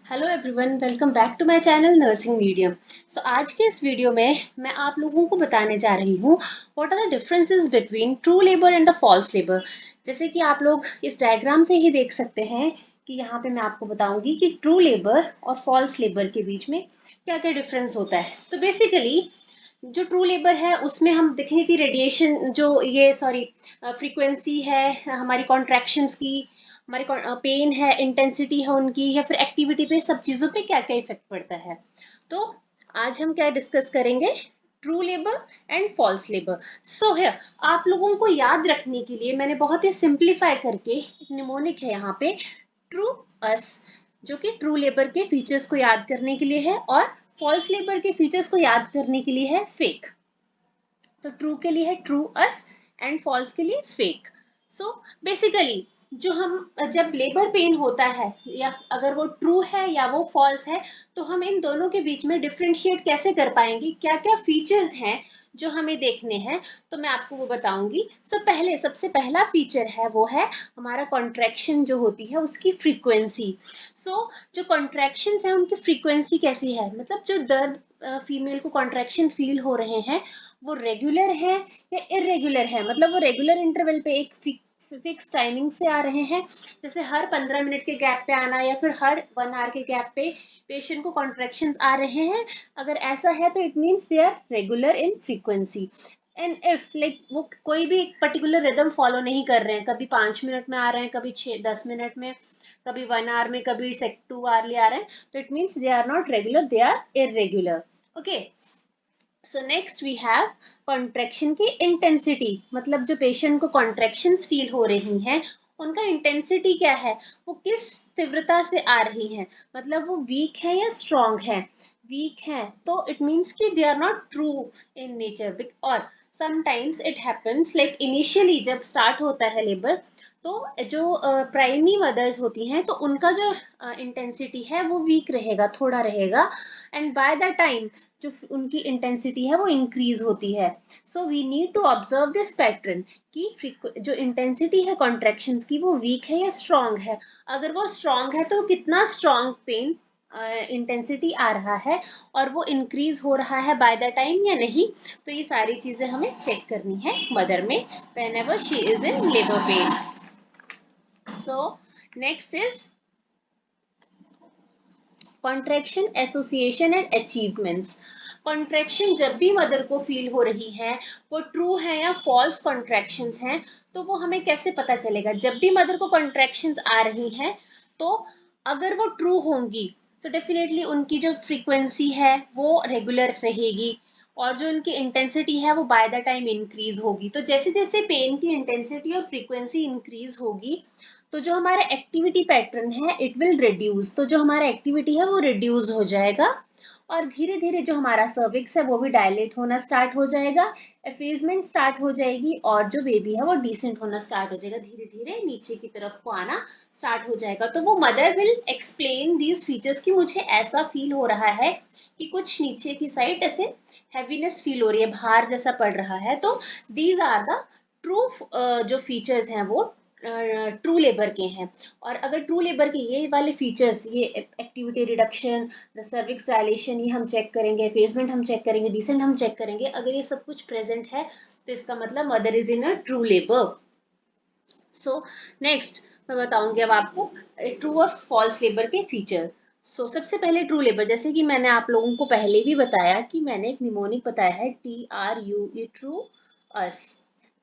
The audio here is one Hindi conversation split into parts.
Hello everyone, welcome back to my channel nursing medium. So आज के इस वीडियो में मैं आप लोगों को बताने जा रही हूँ what are the differences between true labour and the false labour. जैसे कि आप लोग इस डायग्राम से ही देख सकते हैं कि यहाँ पे मैं आपको बताऊंगी कि ट्रू लेबर और फॉल्स लेबर के बीच में क्या क्या डिफरेंस होता है। तो बेसिकली जो ट्रू लेबर है उसमें हम देखेंगे कि रेडिएशन जो ये सॉरी फ्रीक्वेंसी है हमारी कॉन्ट्रैक्शंस की, हमारी पेन है, इंटेंसिटी है उनकी, या फिर एक्टिविटी पे, सब चीजों पे क्या क्या इफेक्ट पड़ता है। तो आज हम क्या डिस्कस करेंगे, true labour and false labour. So है आप लोगों को याद रखने के लिए मैंने बहुत ही सिंप्लीफाई करके एक निमोनिक है यहाँ पे, ट्रू अस, जो कि ट्रू लेबर के फीचर्स को याद करने के लिए है और फॉल्स लेबर के फीचर्स को याद करने के लिए है फेक। तो ट्रू के लिए है ट्रू अस एंड फॉल्स के लिए फेक। सो बेसिकली जो हम जब लेबर पेन होता है या अगर वो ट्रू है या वो फॉल्स है, तो हम इन दोनों के बीच में डिफ्रेंशिएट कैसे कर पाएंगे, क्या क्या फीचर्स हैं जो हमें देखने हैं, तो मैं आपको वो बताऊंगी। पहले सबसे पहला फीचर है वो है हमारा कॉन्ट्रैक्शन जो होती है उसकी फ्रीक्वेंसी। जो कॉन्ट्रैक्शंस है उनकी फ्रीक्वेंसी कैसी है, मतलब जो दर्द फीमेल को कॉन्ट्रैक्शन फील हो रहे हैं वो रेगुलर है या इरेगुलर है, मतलब वो रेगुलर इंटरवल पे एक फिक्स टाइमिंग से आ रहे हैं, जैसे हर 15 मिनट के गैप पे आना या फिर हर 1 आवर के गैप पे पेशेंट को कॉन्ट्रैक्शंस आ रहे हैं। अगर ऐसा है तो it means they are regular in frequency. And if like वो कोई भी पर्टिकुलर रिदम फॉलो नहीं कर रहे हैं, कभी 5 मिनट में आ रहे हैं, कभी 6-10 मिनट में, कभी 1 आवर में, कभी 2 आवरली आ रहे हैं, तो it means they are not regular, they are irregular. Okay, so next we have contraction की इंटेंसिटी, मतलब जो पेशेंट को कॉन्ट्रैक्शंस फील हो रही हैं उनका इंटेंसिटी क्या है, वो किस तीव्रता से आ रही हैं, मतलब वो वीक है या स्ट्रॉन्ग है। वीक है तो इट मीन्स कि they are not true in nature. और sometimes it happens like initially जब स्टार्ट होता है लेबर, तो जो प्राइमरी मदर्स होती हैं तो उनका जो इंटेंसिटी है वो वीक रहेगा, थोड़ा रहेगा, एंड बाय द टाइम जो उनकी इंटेंसिटी है वो इंक्रीज होती है। So we need to observe this pattern कि जो इंटेंसिटी है कॉन्ट्रैक्शंस की वो वीक है या स्ट्रांग है। अगर वो स्ट्रांग है तो कितना स्ट्रांग पेन इंटेंसिटी आ रहा है और वो इंक्रीज हो रहा है बाय द टाइम या नहीं। तो ये सारी चीजें हमें चेक करनी है मदर में whenever she is in labour pain. So next is contraction association and achievements. Contraction जब भी मदर को फील हो रही है वो ट्रू है या फॉल्स कॉन्ट्रैक्शंस हैं, तो वो हमें कैसे पता चलेगा। जब भी मदर को कॉन्ट्रैक्शंस आ रही हैं तो अगर वो ट्रू होंगी तो डेफिनेटली उनकी जो फ्रीक्वेंसी है वो रेगुलर रहेगी और जो उनकी इंटेंसिटी है वो बाय द टाइम इंक्रीज होगी। तो जैसे जैसे पेन की इंटेंसिटी और फ्रीक्वेंसी इंक्रीज होगी तो जो हमारा एक्टिविटी पैटर्न है इट विल रिड्यूस, तो जो हमारा एक्टिविटी है वो रिड्यूस हो जाएगा और धीरे धीरे जो हमारा सर्विक्स है वो भी डायलेट होना स्टार्ट हो जाएगा, एफेजमेंट स्टार्ट हो जाएगी और जो बेबी है वो डिसेंट होना स्टार्ट हो जाएगा, धीरे धीरे नीचे की तरफ को आना स्टार्ट हो जाएगा। तो वो mother will explain these features कि मुझे ऐसा फील हो रहा है कि कुछ नीचे की साइड ऐसे हैवीनेस फील हो रही है, भार जैसा पड़ रहा है। तो दीज आर द ट्रू जो फीचर्स हैं वो ट्रू लेबर के हैं। और अगर ट्रू लेबर के ये वाले फीचर्स, ये एक्टिविटी रिडक्शन, सर्विक्स डायलेशन, ये हम चेक करेंगे, फेसमेंट हम चेक करेंगे, डिसेंट हम चेक करेंगे, अगर ये सब कुछ प्रेजेंट है तो इसका मतलब mother is in a true labour. So next मैं बताऊंगी अब आपको ट्रू और फॉल्स लेबर के फीचर। सबसे पहले ट्रू लेबर, जैसे कि मैंने आप लोगों को पहले भी बताया कि मैंने एक निमोनिक बताया है TRUE, ट्रू अस।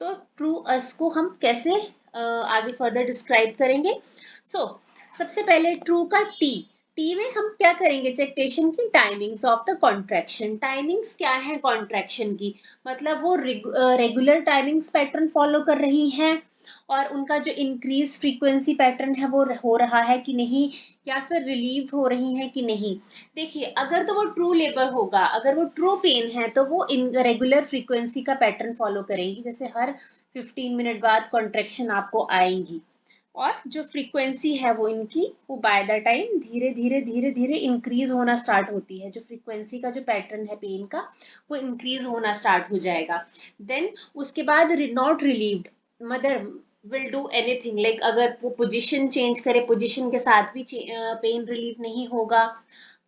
तो ट्रू अस को हम कैसे आगे फर्दर डिस्क्राइब करेंगे। सबसे पहले ट्रू का टी में हम क्या करेंगे, चेक पेशेंट की timings of the contraction. Timings क्या है कॉन्ट्रैक्शन की, मतलब वो रेगुलर टाइमिंग्स पैटर्न फॉलो कर रही हैं और उनका जो इंक्रीज फ्रीक्वेंसी पैटर्न है वो हो रहा है कि नहीं, या फिर रिलीव हो रही है कि नहीं। देखिए अगर तो वो ट्रू लेबर होगा, अगर वो ट्रू पेन है तो वो इन रेगुलर फ्रीक्वेंसी का पैटर्न फॉलो करेंगी, जैसे हर 15 मिनट बाद कॉन्ट्रेक्शन आपको आएंगी और जो फ्रीक्वेंसी है वो इनकी वो बाय द टाइम धीरे धीरे धीरे धीरे इंक्रीज होना स्टार्ट होती है। जो फ्रीक्वेंसी का जो पैटर्न है पेन का वो इंक्रीज होना स्टार्ट हो जाएगा। देन उसके बाद not relieved mother, will do anything, like अगर वो पोजीशन चेंज करे, पोजीशन के साथ भी पेन रिलीव नहीं होगा,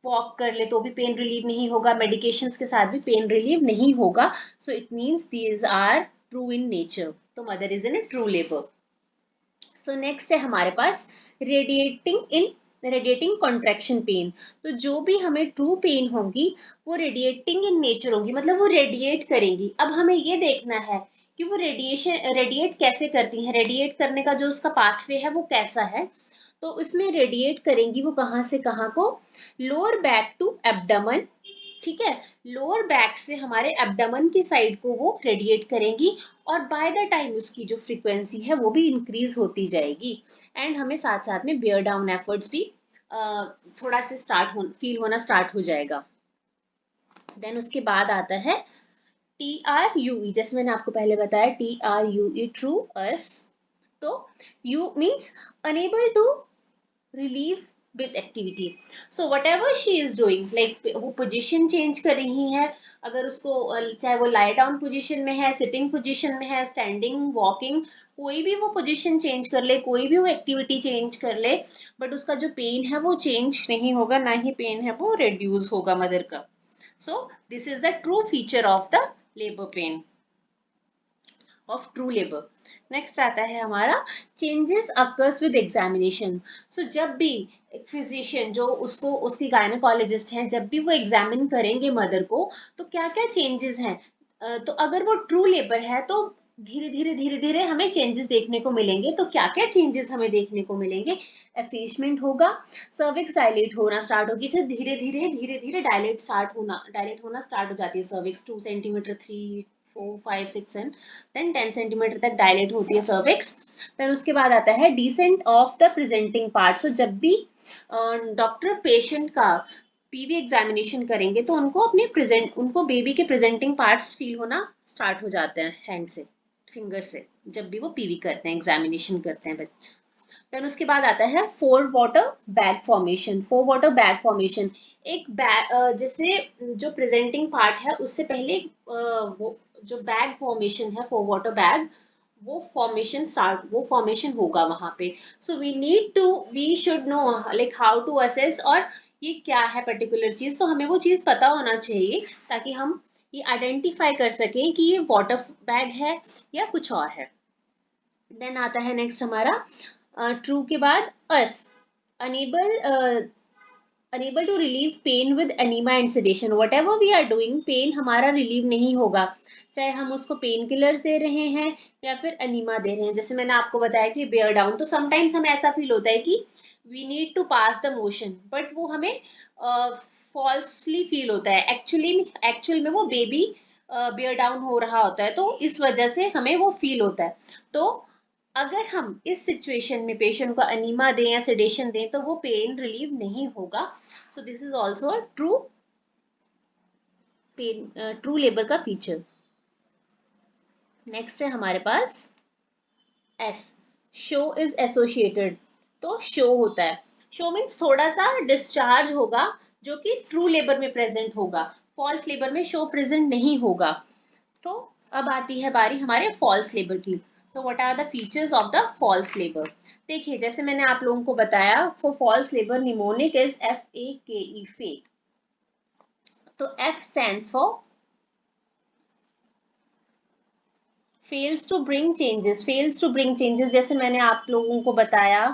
वॉक कर ले तो भी पेन रिलीव नहीं होगा, मेडिकेशंस के साथ भी पेन रिलीव नहीं होगा. So it means these are true in nature. तो mother is in true labour. So next है हमारे पास रेडिएटिंग कॉन्ट्रैक्शन पेन. तो जो भी हमें ट्रू पेन होगी वो रेडिएटिंग इन नेचर होगी, मतलब वो रेडिएट करेंगी. अब हमें ये देखना है कि वो रेडिएट कैसे करती हैं, रेडिएट करने का जो उसका पाथवे है वो कैसा है. तो इसमें रेडिएट करेंगी वो कहाँ से कहाँ को, लोअर बैक टू एब्डमन. ठीक है, लोअर बैक से हमारे एब्डमन की साइड को वो रेडिएट करेंगी, और बाय द टाइम उसकी जो फ्रीक्वेंसी है वो भी इंक्रीज होती जाएगी. एंड हमें साथ साथ में बियर डाउन एफर्ट्स भी थोड़ा से फील होना स्टार्ट हो जाएगा. देन उसके बाद आता है TRUE. जैसे मैंने आपको पहले बताया, TRUE ट्रू अस. तो you means unable to relieve with activity. So whatever she is doing, like वो पोजीशन चेंज कर रही है, अगर उसको चाहे वो लाई डाउन पोजीशन में है, सिटिंग पोजीशन में है, स्टैंडिंग, वॉकिंग, कोई भी वो पोजीशन चेंज कर ले, कोई भी वो एक्टिविटी चेंज कर ले, बट उसका जो पेन है वो चेंज नहीं होगा, ना ही पेन है वो रिड्यूस होगा मदर का. सो this is the true feature of the labour pain, of true labour. Next आता है हमारा चेंजेस अकर्स विद एग्जामिनेशन. सो जब भी एक फिजिशियन जो उसको उसकी गायनेकोलॉजिस्ट हैं, जब भी वो एग्जामिन करेंगे मदर को, तो क्या क्या चेंजेस हैं. तो अगर वो ट्रू लेबर है तो धीरे धीरे हमें चेंजेस देखने को मिलेंगे. तो क्या क्या चेंजेस हमें देखने को मिलेंगे, एफेशमेंट होगा, सर्विक्स डायलेट होना स्टार्ट होगी. इसे धीरे धीरे डायलेट होना स्टार्ट हो जाती है cervix. 2 centimetre, 3, 4, 5, 6 and then 10 centimetre तक डायलेट होती है सर्विक्स. फिर उसके बाद आता है descent of the presenting part. So जब भी डॉक्टर पेशेंट का पीवी एग्जामिनेशन करेंगे तो उनको बेबी के प्रेजेंटिंग पार्ट्स फील होना स्टार्ट हो जाते हैं हैंड से, फिंगर से, जब भी वो पीवी करते हैं, एग्जामिनेशन करते हैं. देन उसके बाद आता है फोर वाटर बैग फॉर्मेशन. एक बैग जैसे जो प्रेजेंटिंग पार्ट है उससे पहले वो जो बैग फॉर्मेशन है, फोर वाटर बैग, वो फॉर्मेशन होगा वहां पे. So we should know like how to assess, और ये क्या है पर्टिकुलर चीज, तो हमें वो चीज पता होना चाहिए ताकि हम ये आइडेंटिफाई कर सकें कि ये वाटर बैग है या कुछ और है. देन आता है नेक्स्ट हमारा ट्रू के बाद us, unable unable to relieve pain with enema and sedation. Whatever we are doing, pain हमारा रिलीव नहीं होगा, चाहे हम उसको पेन किलर्स दे रहे हैं या फिर अनीमा दे रहे हैं. जैसे मैंने आपको बताया कि बियर डाउन, तो समटाइम्स हमें ऐसा फील होता है कि we need to pass the motion, but वो हमें फॉल्सली फील होता है. एक्चुअल में वो बेबी बियर डाउन हो रहा होता है, तो इस वजह से हमें वो फील होता है. तो अगर हम इस सिचुएशन में पेशेंट को अनीमा दें या सेडेशन दें तो वो पेन रिलीव नहीं होगा. सो this is also a true labour का फीचर. नेक्स्ट है हमारे पास एस, शो इज एसोसिएटेड. तो शो होता है, शो मीन्स थोड़ा सा डिस्चार्ज होगा जो कि ट्रू लेबर में प्रेजेंट होगा, फॉल्स लेबर में शो प्रेजेंट नहीं होगा. तो अब आती है बारी हमारे फॉल्स लेबर की. तो what are the features of the false labour. देखिए जैसे मैंने आप लोगों को बताया, for false labour mnemonic is FAKE, fake. तो F stands for fails to bring changes. जैसे मैंने आप लोगों को बताया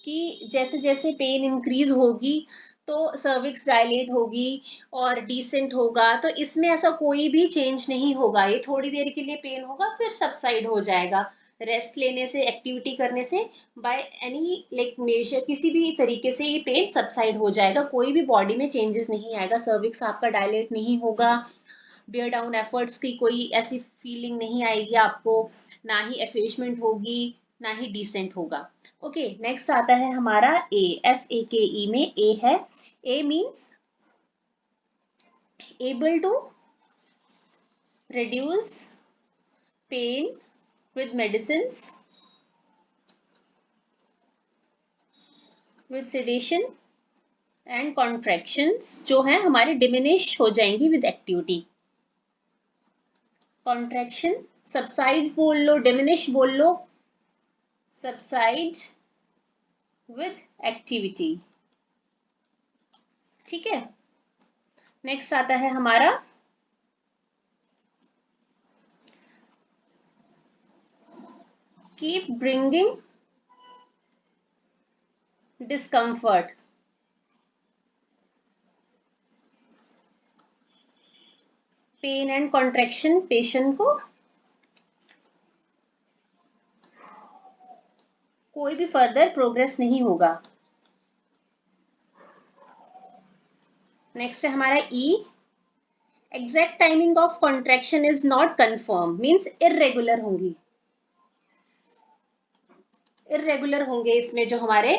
कि जैसे जैसे पेन इंक्रीज होगी तो सर्विक्स डायलेट होगी और डिसेंट होगा. तो इसमें ऐसा कोई भी चेंज नहीं होगा, ये थोड़ी देर के लिए पेन होगा फिर सबसाइड हो जाएगा, रेस्ट लेने से, एक्टिविटी करने से, बाय एनी लाइक मेजर, किसी भी तरीके से ये पेन सबसाइड हो जाएगा. कोई भी बॉडी में चेंजेस नहीं आएगा, सर्विक्स आपका डायलेट नहीं होगा, बियर डाउन एफर्ट्स की कोई ऐसी फीलिंग नहीं आएगी आपको, ना ही एफेशमेंट होगी, ना ही डिसेंट होगा. ओके, नेक्स्ट आता है हमारा ए. FAKE में ए है. A means able to reduce pain with medicines, with sedation and contractions जो है हमारे diminish हो जाएंगी with activity. Contraction subsides बोल लो, diminish बोल लो, सबसाइड विद एक्टिविटी। ठीक है, नेक्स्ट आता है हमारा keep bringing discomfort. Pain and contraction, patient को कोई भी फर्दर प्रोग्रेस नहीं होगा। नेक्स्ट है हमारा E, exact timing of contraction is not confirm, means irregular होंगी, इररेगुलर होंगे इसमें जो हमारे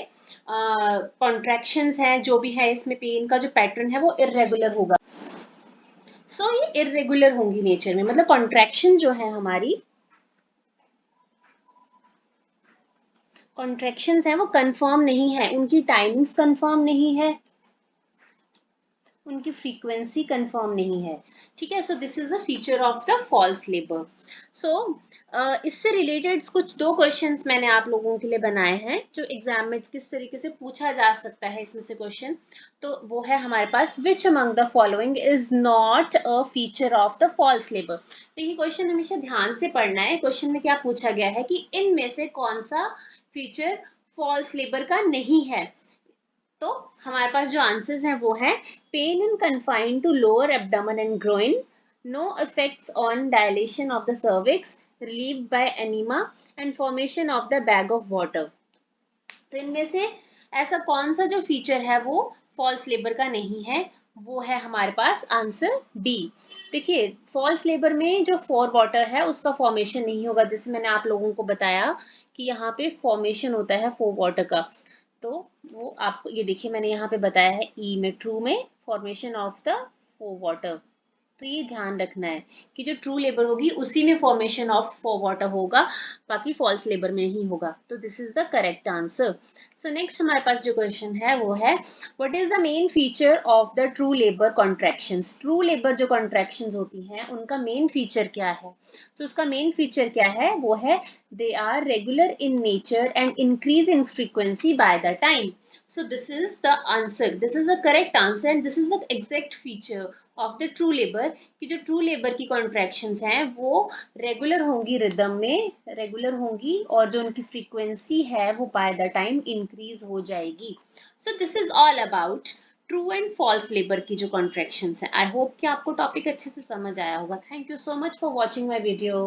कॉन्ट्रैक्शंस हैं, जो भी है इसमें पेन का जो पैटर्न है वो इररेगुलर होगा। सो ये इररेगुलर होंगी नेचर में, मतलब कॉन्ट्रैक्शन जो है हमारी कॉन्ट्रैक्शंस हैं वो कंफर्म नहीं है, उनकी टाइमिंग्स कंफर्म नहीं है, उनकी फ्रीक्वेंसी कंफर्म नहीं है। ठीक है, so this is a feature of the false labour. So इससे रिलेटेड कुछ दो क्वेश्चंस मैंने आप लोगों के लिए बनाए हैं जो एग्जाम में किस तरीके से पूछा जा सकता है इसमें से क्वेश्चन। तो वो है हमारे पास, which among the following is not a feature of the false labour. देखिए क्वेश्चन हमेशा ध्यान से पढ़ना है। क्वेश्चन में क्या पूछा गया है कि इनमें से कौन सा फीचर फॉल्स लेबर का नहीं है। तो हमारे पास जो आंसर्स हैं वो है pain in confined to lower abdomen and groin, no effects on dilation of the cervix, relieved by enema and formation of the bag of water. तो इनमें से ऐसा कौन सा जो फीचर है वो फॉल्स लेबर का नहीं है, वो है हमारे पास आंसर डी। देखिए फॉल्स लेबर में जो फोर वाटर है उसका फॉर्मेशन नहीं होगा, जैसे मैंने आप लोगों को बताया कि यहाँ पे फॉर्मेशन होता है फोर वाटर का। तो वो आपको ये देखिए मैंने यहाँ पे बताया है ई में, ट्रू में formation of the four water. तो ये ध्यान रखना है कि जो ट्रू लेबर होगी उसी में फॉर्मेशन ऑफ फोर वाटर होगा, बाकी फॉल्स लेबर में ही होगा। तो this is the correct answer. So next हमारे पास जो क्वेश्चन है वो है what is the main feature of the true labour contractions. True labour जो कॉन्ट्रैक्शंस होती हैं उनका मेन फीचर क्या है। तो उसका मेन फीचर क्या है, वो है they are regular in nature and increase in frequency by the time. So this is the answer, this is the correct answer and this is the exact feature of the true labor कि जो true labor की contractions हैं वो regular होंगी, rhythm में regular होंगी और जो उनकी frequency है वो by the time increase हो जाएगी। So this is all about true and false labor की जो contractions हैं। I hope कि आपको topic अच्छे से समझ आया होगा। Thank you so much for watching my video.